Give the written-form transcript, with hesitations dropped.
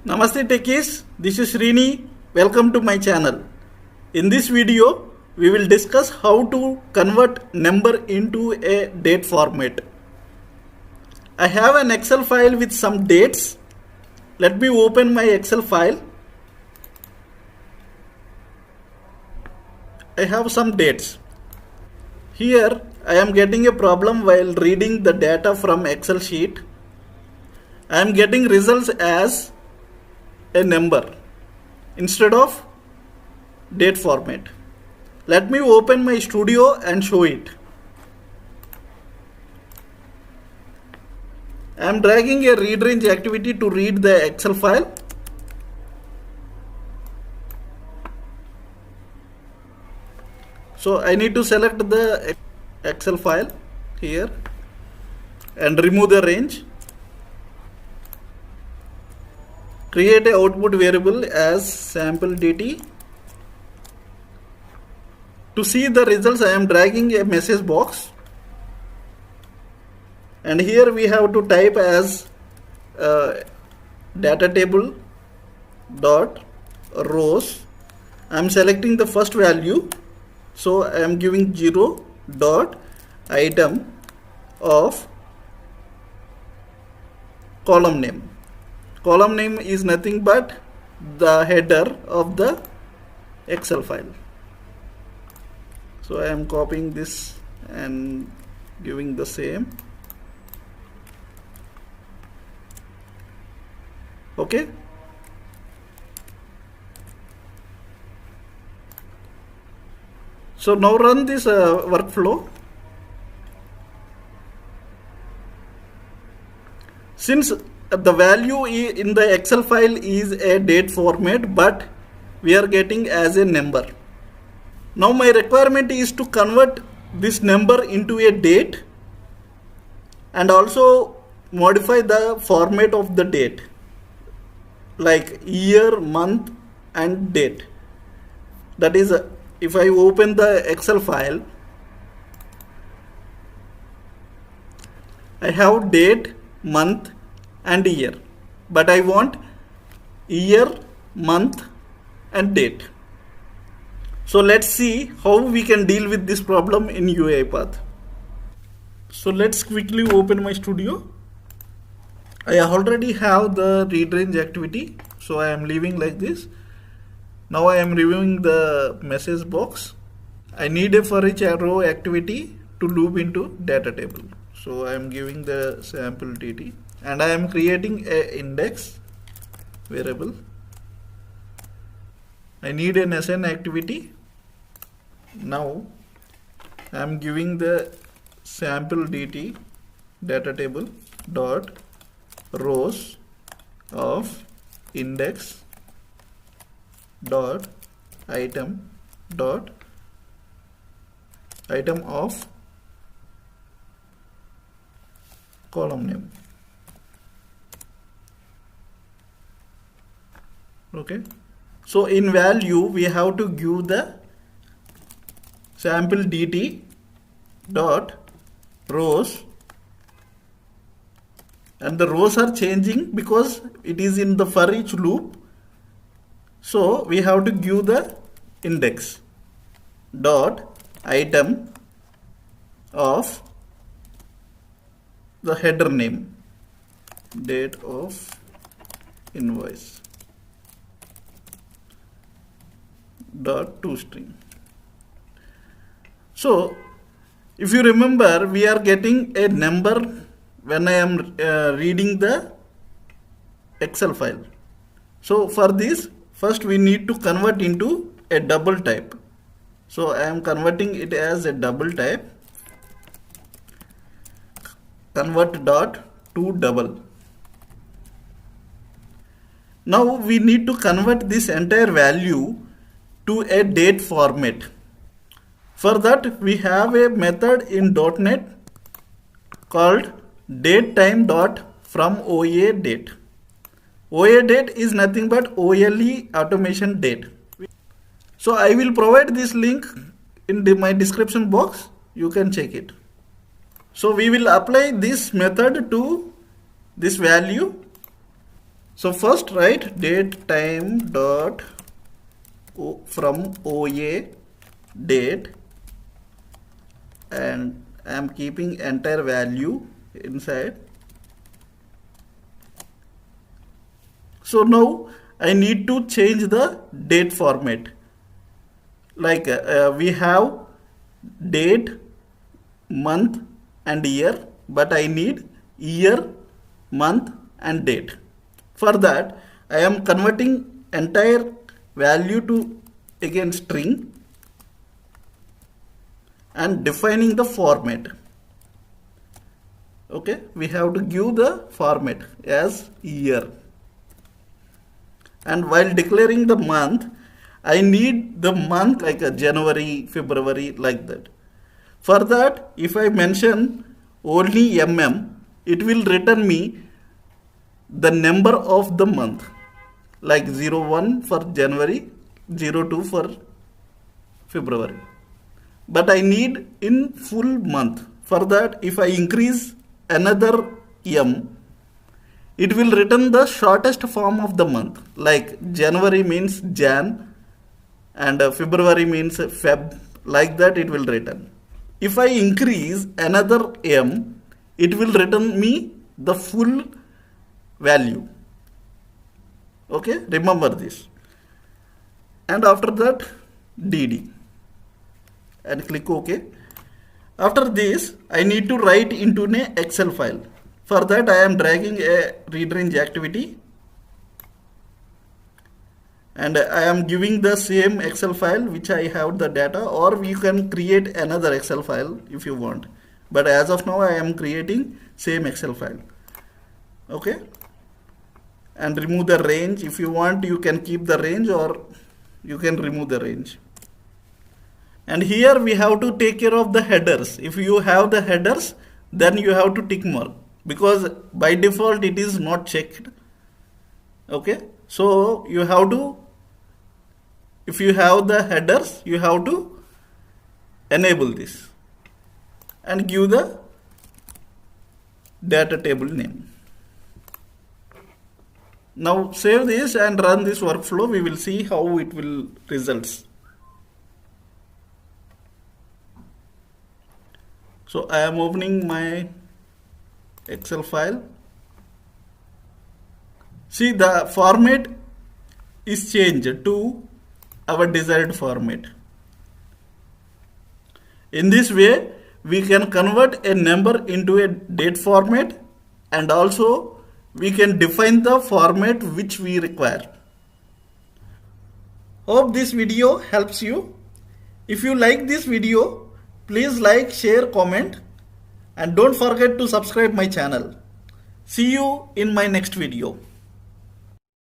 Namaste techies, this is Srini. Welcome to my channel. In this video, we will discuss how to convert number into a date format. I have an Excel file with some dates. Let me open my Excel file. I have some dates. Here I am getting a problem while reading the data from Excel sheet. I am getting results as a number instead of date format. Let me open my studio and show it. I am dragging a read range activity to read the Excel file. So I need to select the Excel file here and remove the range. Create a output variable as sample dt. To see the results, I am dragging a message box, and here we have to type as data table dot rows. I am selecting the first value, so I am giving 0 dot item of column name. Column name is nothing but the header of the Excel file. So I am copying this and giving the same. Okay. So now run this workflow. Since the value in the Excel file is a date format, but we are getting as a number. Now my requirement is to convert this number into a date and also modify the format of the date, like year, month and date. That is, if I open the Excel file, I have date, month and year, but I want year, month and date. So let's see how we can deal with this problem in UiPath. So let's quickly open my studio. I already have the read range activity, so I am leaving like this. Now I am reviewing the message box. I need a for each row activity to loop into data table. So I am giving the sample dt. And I am creating a index variable. I need an assign activity. Now I am giving the sample dt data table dot rows of index dot item of column name. Okay, so in value we have to give the sample dt dot rows, and the rows are changing because it is in the for each loop. So we have to give the index dot item of the header name, date of invoice dot toString. So if you remember, we are getting a number when I am reading the Excel file. So for this, first we need to convert into a double type. So I am converting it as a double type, convert dot to double. Now we need to convert this entire value to a date format. For that we have a method in .NET called datetime.fromOA_date. OA date is nothing but OLE automation date. So I will provide this link in my description box. You can check it. So we will apply this method to this value So first write date time dot from OA date, and I am keeping entire value inside. So now I need to change the date format. Like we have date, month and year, but I need year, month and date. For that I am converting entire value to again string and defining the format. Okay, we have to give the format as year. And while declaring the month, I need the month like a January, February, like that. For that, if I mention only it will return me the number of the month, like 01 for January, 02 for February. But I need in full month. For that, if I increase another it will return the shortest form of the month, like January means Jan and February means Feb, like that it will return. If I increase another it will return me the full value. Okay, remember this. And after that DD and click OK. After this I need to write into an Excel file. For that I am dragging a read range activity and I am giving the same Excel file which I have the data, or you can create another Excel file if you want. But as of now I am creating same Excel file. Okay. And remove the range. If you want you can keep the range or you can remove the range. And here we have to take care of the headers. If you have the headers, then you have to tick mark, because by default it is not checked. Okay, so you have to, if you have the headers, you have to enable this and give the data table name. Now save this and run this workflow. We will see how it will results. So I am opening my Excel file. See, the format is changed to our desired format. In this way, we can convert a number into a date format, and also we can define the format which we require. Hope this video helps you. If you like this video, please like, share, comment, and don't forget to subscribe my channel. See you in my next video.